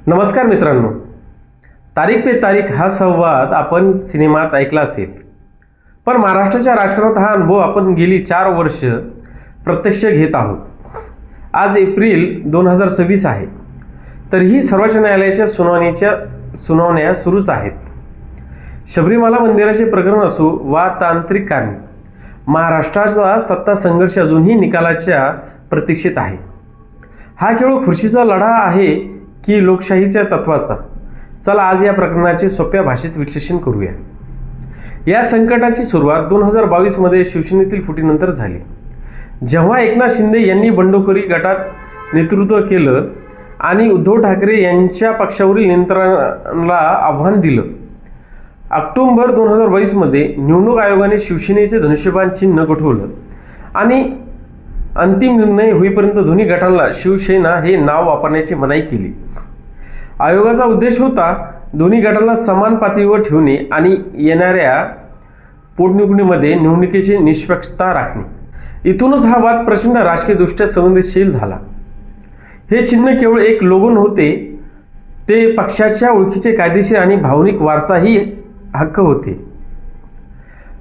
नमस्कार मित्रांनो, तारीख पे तारीख हा संवाद आपण सिनेमात ऐकला असेल, पण महाराष्ट्राच्या राजकारणात हा अनुभव आपण गेली 4 वर्ष प्रत्यक्ष घेत आहोत. आज एप्रिल 2026 आहे, तरीही सर्वोच्च न्यायालयाच्या सुनावण्या सुरूच आहेत. शबरीमाला मंदिराचे प्रकरण असो वा तांत्रिक कारणे, महाराष्ट्राचा सत्ता संघर्ष अजूनही निकालाच्या प्रतीक्षेत आहे. हा केवळ खुर्चीचा लढा आहे की लोकशाहीच्या तत्वाचा? चला आज या प्रकरणाचे सोप्या भाषेत विश्लेषण करूया. या संकटाची सुरुवात 2022 मध्ये शिवसेनेतील फुटीनंतर झाली, जेव्हा एकनाथ शिंदे यांनी बंडखोरी गटात नेतृत्व केलं आणि उद्धव ठाकरे यांच्या पक्षावरील नियंत्रणाला आव्हान दिलं. ऑक्टोबर 2022 मध्ये निवडणूक आयोगाने शिवसेनेचे धनुष्यबाण चिन्ह गोठवलं आणि अंतिम निर्णय होईपर्यंत दोन्ही गटांना शिवसेना हे नाव वापरण्याची मनाई केली. आयोगाचा उद्देश होता दोन्ही गटांना समान पातळीवर ठेवणे आणि येणाऱ्या पोटनिवडणुकीमध्ये निवडणुकीची निष्पक्षता राखणे. इथूनच हा वाद प्रचंड राजकीयदृष्ट्या संवेदनशील झाला. हे चिन्ह केवळ एक लोगो नव्हते, ते पक्षाच्या ओळखीचे कायदेशीर आणि भावनिक वारसाही हक्क होते.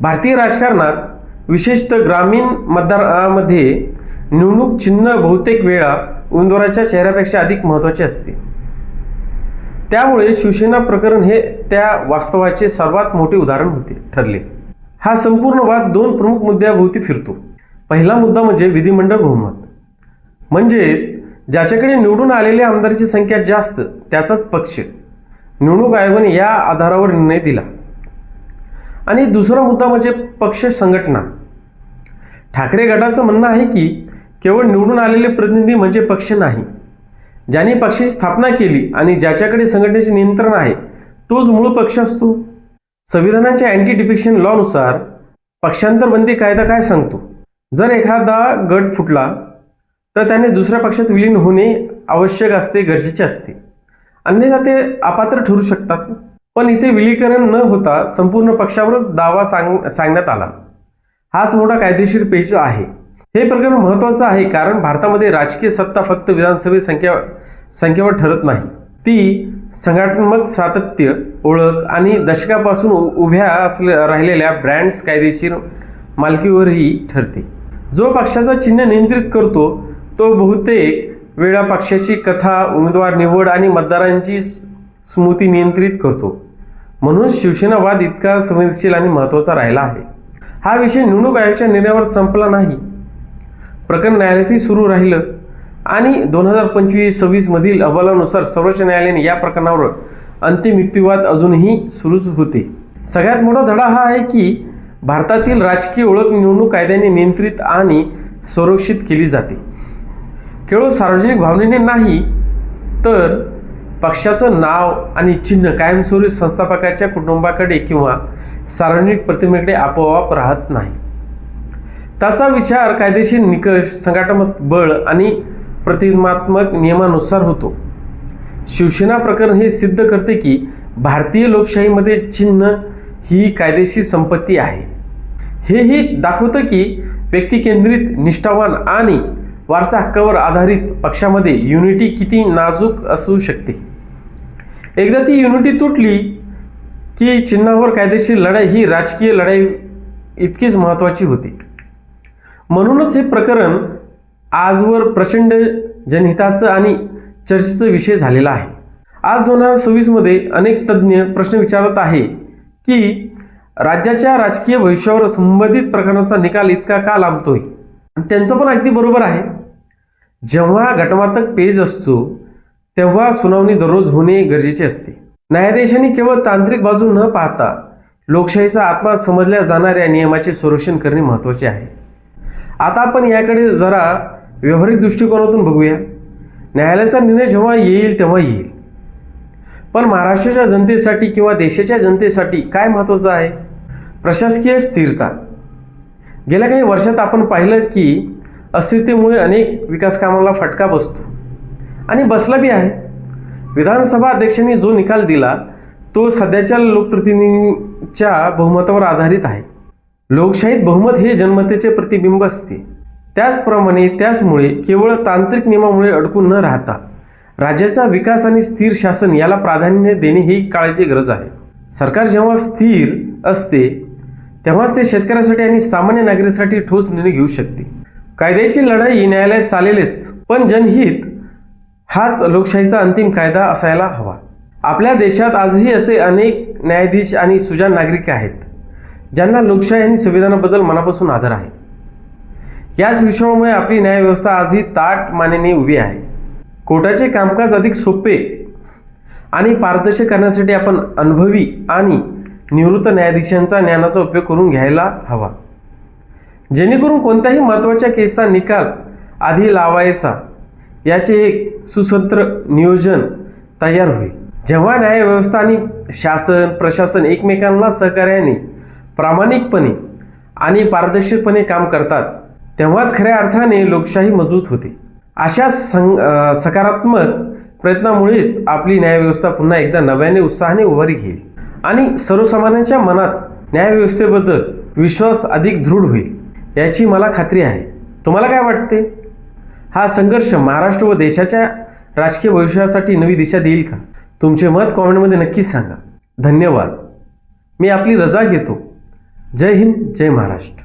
भारतीय राजकारणात विशेषतः ग्रामीण मतदारामध्ये निवडणूक चिन्ह बहुतेक वेळा उमेदवाराच्या चेहऱ्यापेक्षा अधिक महत्त्वाचे असते. त्यामुळे शिवसेना प्रकरण हे त्या वास्तवाचे सर्वात मोठे उदाहरण ठरले. हा संपूर्ण वाद 2 प्रमुख मुद्द्याभोवती फिरतो. पहिला मुद्दा म्हणजे विधिमंडळ बहुमत, म्हणजेच ज्याच्याकडे निवडून आलेल्या आमदारांची संख्या जास्त त्याचाच पक्ष. निवडणूक आयोगाने या आधारावर निर्णय दिला. आणि दुसरा मुद्दा म्हणजे पक्ष संघटना. ठाकरे गटाचं म्हणणं आहे की केवळ निवडून आलेले प्रतिनिधी म्हणजे पक्ष नाही. ज्याने पक्षाची स्थापना केली आणि ज्याच्याकडे संघटनेचे नियंत्रण आहे तोच मूळ पक्ष असतो. संविधानाच्या अँटी डिफेक्शन लॉनुसार पक्षांतर बंदी कायदा काय सांगतो? जर एखादा गट फुटला तर त्याने दुसऱ्या पक्षात विलीन होणे आवश्यक असते, गरजेचे असते, अन्यथा ते अपात्र ठरू शकतात. पण इथे विलीनीकरण न होता संपूर्ण पक्षावरच दावा सांगण्यात आला. हाच मोठा कायदेशीर पेच आहे. हे प्रकरण महत्त्वाचं आहे कारण भारतामध्ये राजकीय सत्ता फक्त विधानसभेत संख्येवर ठरत नाही, ती संघटनात्मक सातत्य, ओळख आणि दशकापासून उभ्या राहिलेल्या ब्रँड्स कायदेशीर मालकीवरही ठरते. जो पक्षाचा चिन्ह नियंत्रित करतो तो बहुतेक वेळा पक्षाची कथा, उमेदवार निवड आणि मतदारांची स्मृती नियंत्रित करतो. म्हणून शिवसेना वाद इतका संवेदनशील आणि महत्त्वाचा राहिला आहे. हा विषय निवडणूक आयोगाच्या निर्णयावर संपला नाही. प्रकरण न्यायालयातही सुरू राहिलं आणि 2025-26 मधील अहवालानुसार सर्वोच्च न्यायालयाने या प्रकरणावर अंतिम युक्तिवाद अजूनही सुरूच होते. सगळ्यात मोठा धडा हा आहे की भारतातील राजकीय ओळख निवडणूक कायद्याने नियंत्रित आणि संरक्षित केली जाते. केवळ सार्वजनिक भावनेने नाही, तर पक्षाचं नाव आणि चिन्ह कायमस्वरूपी संस्थापकाच्या कुटुंबाकडे किंवा सार्वजनिक प्रतिमेकडे आपोआप राहत नाही. त्याचा विचार कायदेशीर निकष, संघटनात्मक बळ आणि प्रतिमात्मक नियमानुसार होतो. शिवसेना प्रकरण हे सिद्ध करते की भारतीय लोकशाहीमध्ये चिन्ह ही कायदेशीर संपत्ती आहे. हेही दाखवतं की व्यक्तिकेंद्रित, निष्ठावान आणि वारसा हक्कावर आधारित पक्षामध्ये युनिटी किती नाजूक असू शकते. एकदा ती युनिटी तुटली की चिन्हावर कायदेशीर लढाई ही राजकीय लढाई इतकीच महत्त्वाची होती. म्हणूनच हे प्रकरण आजवर प्रचंड जनहिताचं आणि चर्चेचा विषय झालेला आहे. आज 2026 मध्ये अनेक तज्ज्ञ प्रश्न विचारत आहे की राज्याच्या राजकीय भविष्यावर संबंधित प्रकरणाचा निकाल इतका का लांबतोय? त्यांचं पण अगदी बरोबर आहे. जेव्हा घटनात्मक पेज असतो तेव्हा सुनावणी दररोज होणे गरजेचे असते. न्यायाधीशांनी केवळ तांत्रिक बाजू न पाहता लोकशाहीचा आत्मा समजल्या जाणाऱ्या नियमाचे संरक्षण करणे महत्त्वाचे आहे. आता आपण याकडे जरा व्यावहारिक दृष्टिकोनातून बघूया. न्यायालयाचा निर्णय जेव्हा येईल तेव्हा येईल, पण महाराष्ट्राच्या जनतेसाठी किंवा देशाच्या जनतेसाठी काय महत्त्वाचं आहे? प्रशासकीय स्थिरता. गेल्या काही वर्षात आपण पाहिलं की अस्थिरतेमुळे अनेक विकास कामांना फटका बसतो आणि बसला बी आहे. विधानसभा अध्यक्षांनी जो निकाल दिला तो सध्याच्या लोकप्रतिनिधींच्या बहुमतावर आधारित आहे. लोकशाहीत बहुमत हे जनमताचे प्रतिबिंब असते. त्याचमुळे केवळ तांत्रिक नियमामुळे अडकून न राहता राज्याचा विकास आणि स्थिर शासन याला प्राधान्य देणे ही काळाची गरज आहे. सरकार जेव्हा स्थिर असते तेव्हाच ते शेतकऱ्यासाठी आणि सामान्य नागरिकांसाठी ठोस निर्णय घेऊ शकते. कायद्याची लढाई न्यायालयात चालेलच, पण जनहित हाच लोकशाहीचा अंतिम कायदा असायला हवा. आपल्या देशात आजही असे अनेक न्यायाधीश आणि सुजाण नागरिक आहेत ज्यांना लोकशाही आणि संविधानाबद्दल मनापासून आदर आहे. याच विश्वामुळे आपली न्यायव्यवस्था आजही ताठ मानेने उभी आहे. कोर्टाचे कामकाज अधिक सोपे आणि पारदर्शक करण्यासाठी आपण अनुभवी आणि निवृत्त न्यायाधीशांचा ज्ञानाचा उपयोग करून घ्यायला हवा, जेणेकरून कोणत्याही महत्त्वाच्या केसचा निकाल आधी लावायचा याचे एक सुसूत्र नियोजन तयार होईल. जेव्हा न्यायव्यवस्था आणि शासन प्रशासन एकमेकांना सहकार्याने प्रामाणिकपणे आणि पारदर्शकपणे काम करतात तेव्हाच खऱ्या अर्थाने लोकशाही मजबूत होते. अशा सकारात्मक प्रयत्नामुळेच आपली न्यायव्यवस्था पुन्हा एकदा नव्याने उत्साहाने उभारी घेईल आणि सर्वसामान्यांच्या मनात न्यायव्यवस्थेबद्दल विश्वास अधिक दृढ होईल याची मला खात्री आहे. तुम्हाला काय वाटते? हा संघर्ष महाराष्ट्र व देशाच्या राजकीय भविष्यासाठी नवी दिशा देईल का? तुमचे मत कॉमेंटमध्ये नक्कीच सांगा. धन्यवाद. मी आपली रजा घेतो. जय हिंद, जय महाराष्ट्र.